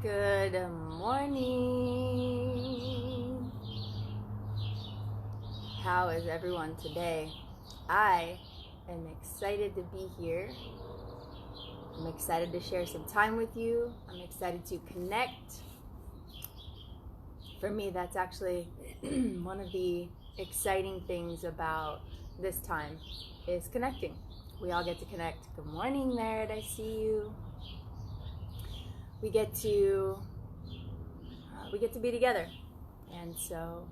Good morning. How is everyone today? I am excited to be here. I'm excited to share some time with you. I'm excited to connect. For me, that's actually one of the exciting things about this time is connecting. We all get to connect. Good morning, Merritt. I see you. We get to be together, and so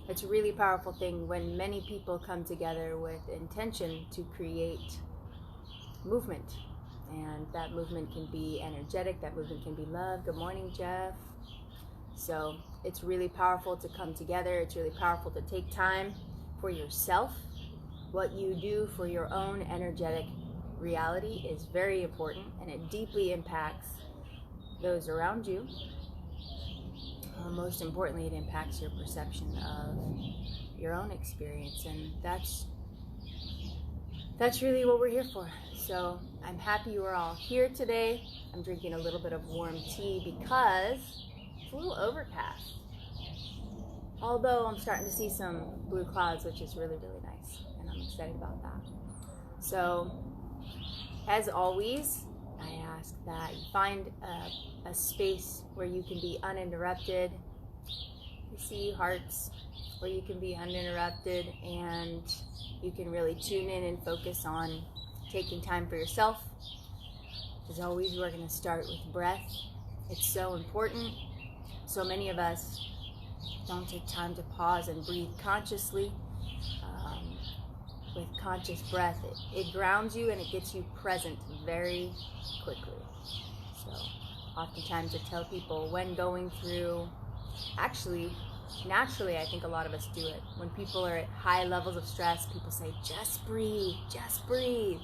it's a really powerful thing when many people come together with intention to create movement, and that movement can be energetic, that movement can be love. Good morning, Jeff. So it's really powerful to come together. It's really powerful to take time for yourself. What you do for your own energetic reality is very important, and it deeply impacts those around you. Most importantly, it impacts your perception of your own experience, and that's really what we're here for. So I'm happy you are all here today. I'm drinking a little bit of warm tea because it's a little overcast. Although I'm starting to see some blue clouds, which is really, really nice, and I'm excited about that. So, as always, I ask that you find a space where you can be uninterrupted. You see hearts where you can be uninterrupted and you can really tune in and focus on taking time for yourself. As always, we're going to start with breath. It's so important. So many of us don't take time to pause and breathe consciously. With conscious breath, it grounds you and it gets you present very quickly. So oftentimes I tell people when going through, actually, naturally I think a lot of us do it. When people are at high levels of stress, people say, just breathe,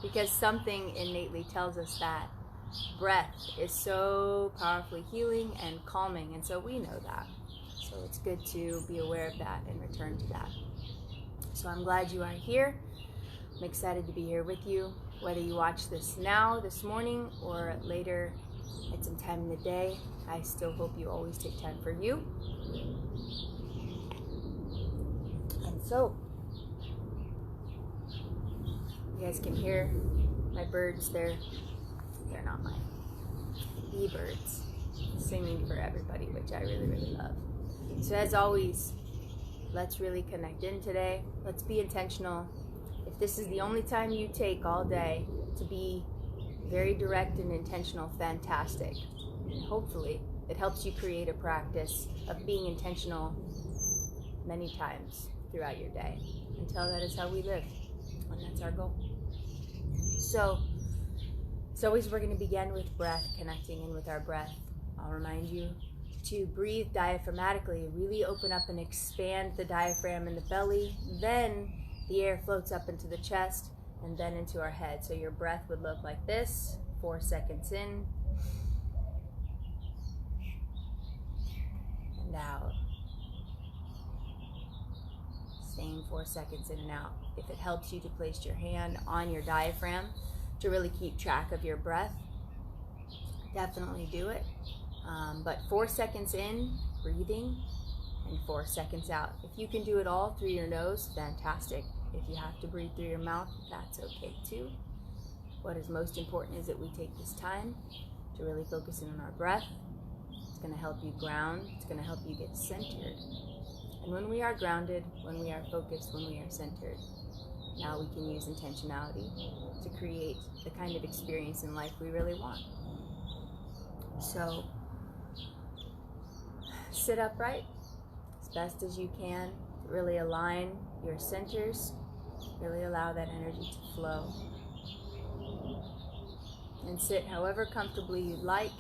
because something innately tells us that breath is so powerfully healing and calming, and so we know that. So it's good to be aware of that and return to that. So I'm glad you are here. I'm excited to be here with you. Whether you watch this now, this morning, or later at some time in the day, I still hope you always take time for you. And so, you guys can hear my birds. They're not my birds singing for everybody, which I really, really love. So as always, let's really connect in today. Let's be intentional. If this is the only time you take all day to be very direct and intentional, fantastic. And hopefully it helps you create a practice of being intentional many times throughout your day until that is how we live, and that's our goal. So as always, we're going to begin with breath, connecting in with our breath. I'll remind you to breathe diaphragmatically, really open up and expand the diaphragm in the belly. Then the air floats up into the chest and then into our head. So your breath would look like this, 4 seconds in and out. Same 4 seconds in and out. If it helps you to place your hand on your diaphragm to really keep track of your breath, definitely do it. But 4 seconds in, breathing, and 4 seconds out. If you can do it all through your nose, fantastic. If you have to breathe through your mouth, that's okay too. What is most important is that we take this time to really focus in on our breath. It's going to help you ground. It's going to help you get centered. And when we are grounded, when we are focused, when we are centered, now we can use intentionality to create the kind of experience in life we really want. So, sit upright as best as you can. Really align your centers. Really allow that energy to flow. And sit however comfortably you'd like.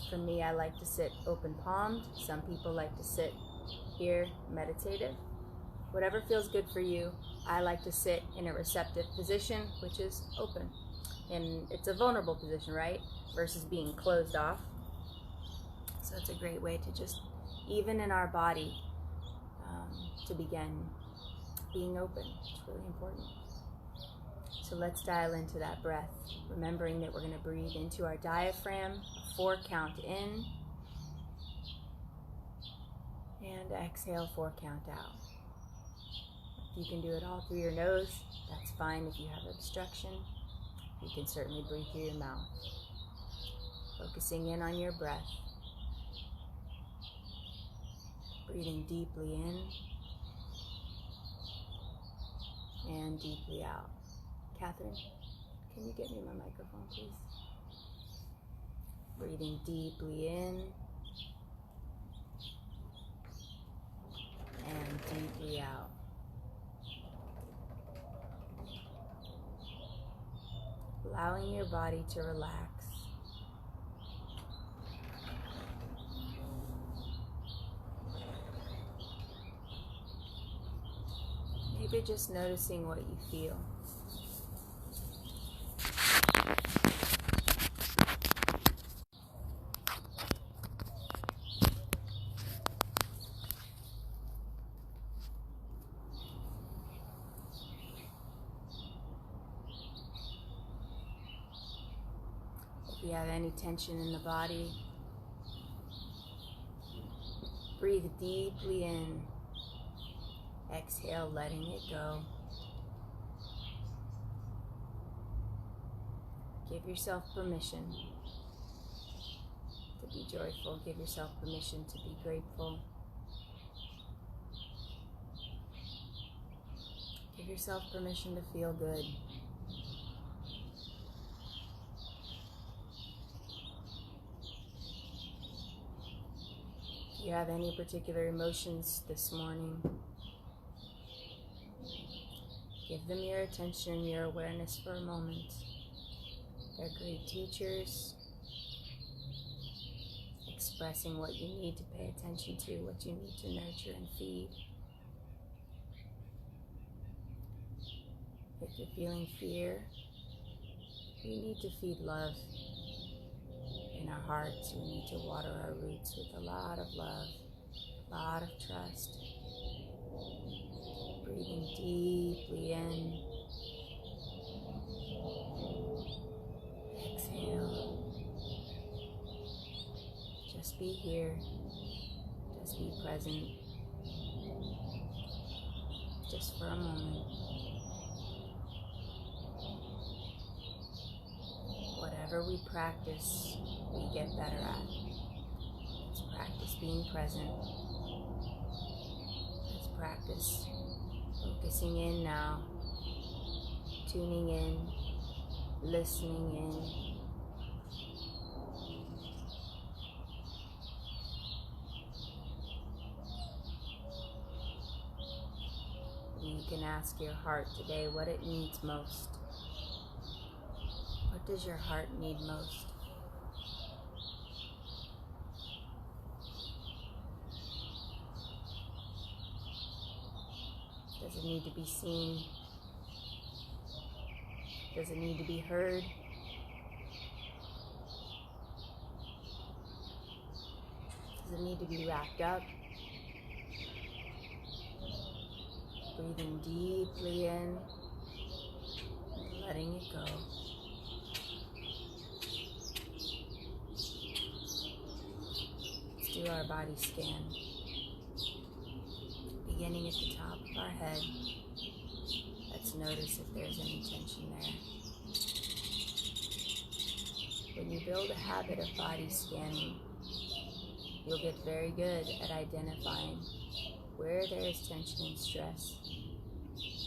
For me, I like to sit open palmed. Some people like to sit here meditative. Whatever feels good for you. I like to sit in a receptive position, which is open. And it's a vulnerable position, right? Versus being closed off. So it's a great way to just, even in our body, to begin being open. It's really important. So let's dial into that breath, remembering that we're going to breathe into our diaphragm, a 4 count in, and exhale, 4 count out. If you can do it all through your nose, that's fine. If you have obstruction, you can certainly breathe through your mouth. Focusing in on your breath. Breathing deeply in and deeply out. Catherine, can you get me my microphone, please? Breathing deeply in and deeply out. Allowing your body to relax. Maybe just noticing what you feel. If you have any tension in the body, breathe deeply in. Exhale, letting it go. Give yourself permission to be joyful. Give yourself permission to be grateful. Give yourself permission to feel good. If you have any particular emotions this morning, give them your attention and your awareness for a moment. They're great teachers, expressing what you need to pay attention to, what you need to nurture and feed. If you're feeling fear, we need to feed love in our hearts. We need to water our roots with a lot of love, a lot of trust. Breathing deeply in. Exhale. Just be here. Just be present. Just for a moment. Whatever we practice, we get better at. Let's practice being present. Let's practice focusing in now, tuning in, listening in. You can ask your heart today what it needs most. What does your heart need most? Does it need to be seen? Does it need to be heard? Does it need to be wrapped up? Breathing deeply in and letting it go. Let's do our body scan. Beginning at the top of our head, let's notice if there's any tension there. When you build a habit of body scanning, you'll get very good at identifying where there is tension and stress,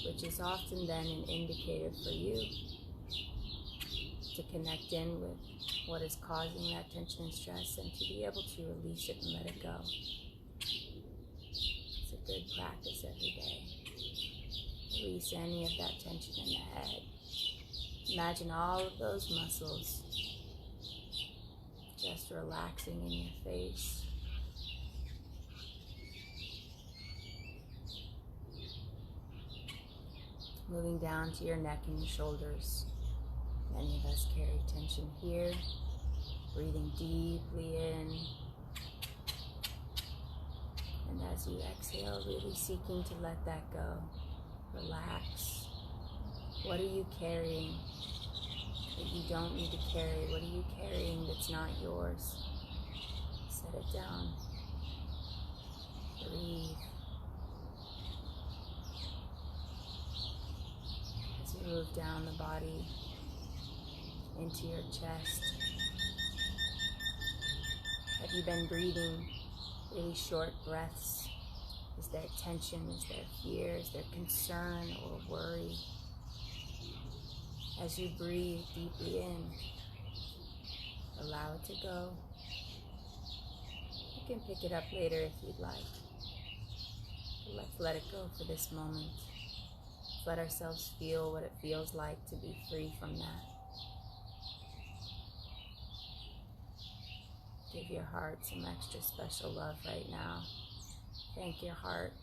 which is often then an indicator for you to connect in with what is causing that tension and stress and to be able to release it and let it go. It's a good practice every day. Release any of that tension in the head. Imagine all of those muscles just relaxing in your face. Moving down to your neck and your shoulders. Many of us carry tension here. Breathing deeply in. And as you exhale, really seeking to let that go. Relax. What are you carrying that you don't need to carry? What are you carrying that's not yours? Set it down. Breathe. As you move down the body into your chest. Have you been breathing really short breaths? Is there tension? Is there fear? Is there concern or worry? As you breathe deeply in, allow it to go. You can pick it up later if you'd like. But let's let it go for this moment. Let's let ourselves feel what it feels like to be free from that. Give your heart some extra special love right now. Thank your heart.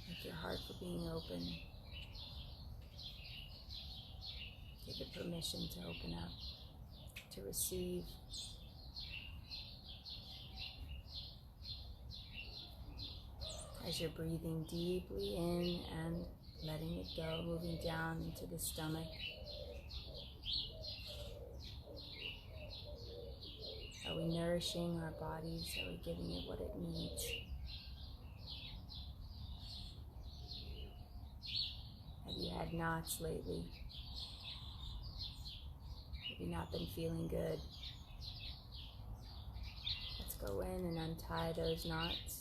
Thank your heart for being open. Give it permission to open up, to receive. As you're breathing deeply in and letting it go, moving down into the stomach. Are we nourishing our bodies? Are we giving it what it needs? Have you had knots lately? Have you not been feeling good? Let's go in and untie those knots.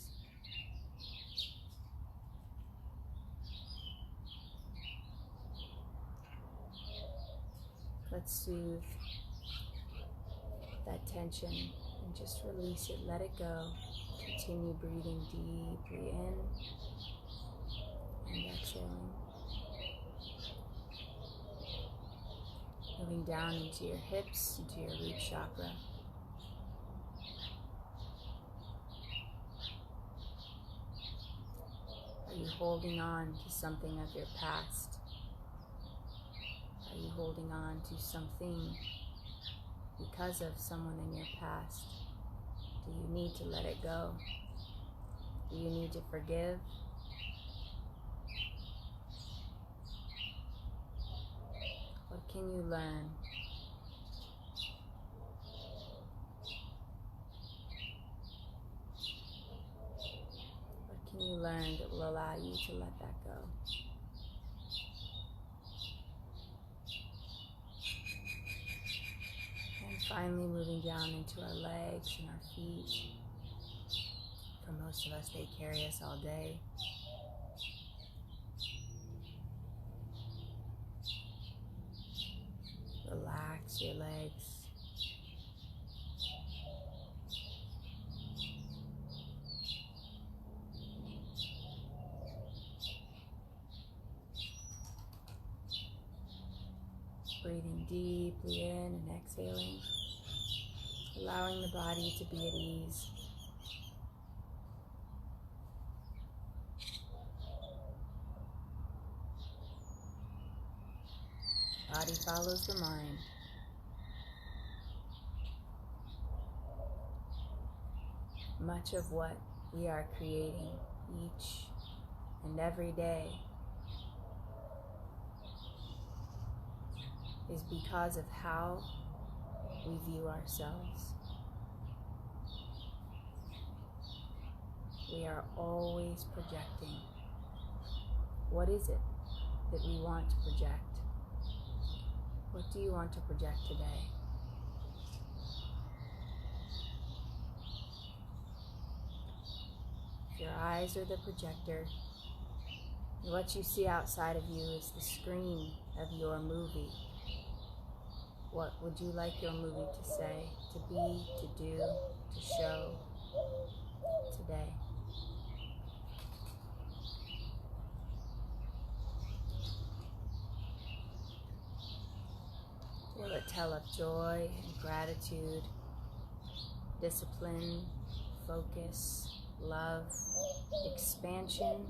Let's soothe that tension and just release it, let it go. Continue breathing deeply in and exhaling. Moving down into your hips, into your root chakra. Are you holding on to something of your past? Are you holding on to something because of someone in your past? Do you need to let it go? Do you need to forgive? What can you learn? What can you learn that will allow you to let that go? And finally moving down into our legs and our feet. For most of us, they carry us all day. Relax your legs. Breathing deeply in and exhaling. Allowing the body to be at ease. Body follows the mind. Much of what we are creating each and every day is because of how we view ourselves. We are always projecting. What is it that we want to project? What do you want to project today? If your eyes are the projector, and what you see outside of you is the screen of your movie, what would you like your movie to say, to be, to do, to show today? Will it tell of joy and gratitude, discipline, focus, love, expansion?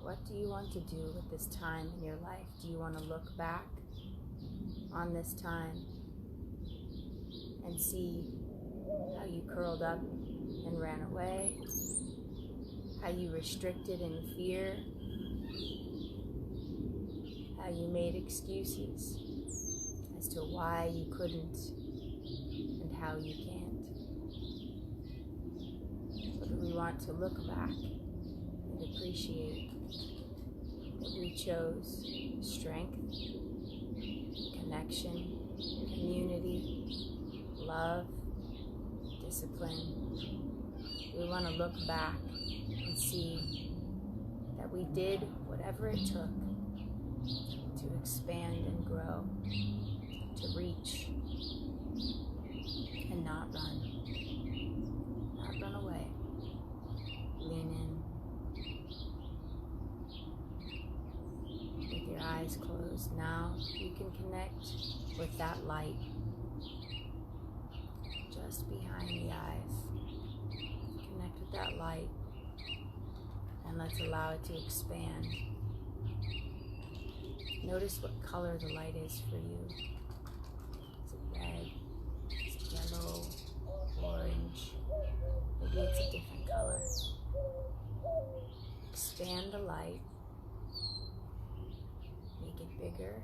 What do you want to do with this time in your life? Do you want to look back on this time and see how you curled up and ran away? how you restricted in fear, how you made excuses as to why you couldn't and how you can't. Whether we want to look back and appreciate that we chose strength, connection, community, love, discipline. We want to look back and see that we did whatever it took to expand and grow, to reach and not run away. Lean in with your eyes closed. Now you can connect with that light just behind the eyes. Connect with that light and let's allow it to expand. Notice what color the light is for you. Is it red? Is it yellow? Orange? Maybe it's a different color. Expand the light. Make it bigger.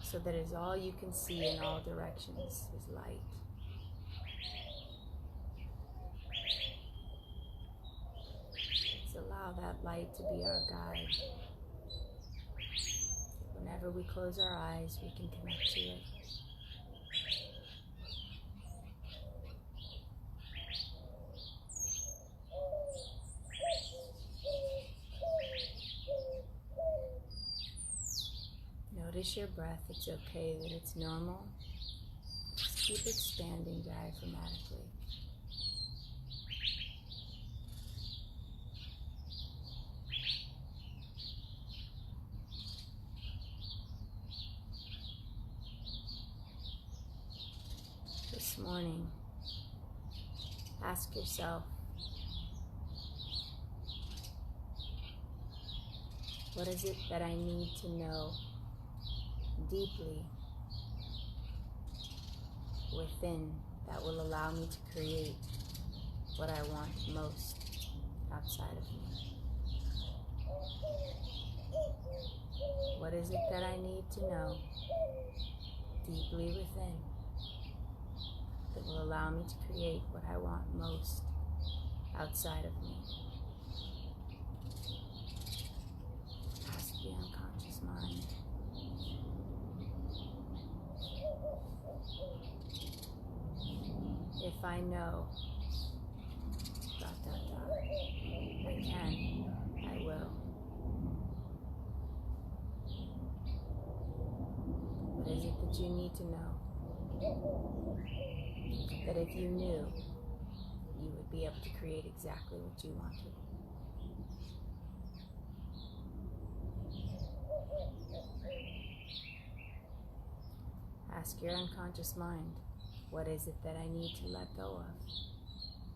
So that is all you can see in all directions is light. Let's allow that light to be our guide. Whenever we close our eyes, we can connect to it. Notice your breath. It's okay that it's normal. Just keep expanding diaphragmatically. This morning, ask yourself, what is it that I need to know deeply within that will allow me to create what I want most outside of me? What is it that I need to know deeply within that will allow me to create what I want most outside of me? Ask the unconscious mind. If I know, ... I can, I will. What is it that you need to know? That if you knew, you would be able to create exactly what you wanted. Ask your unconscious mind, what is it that I need to let go of?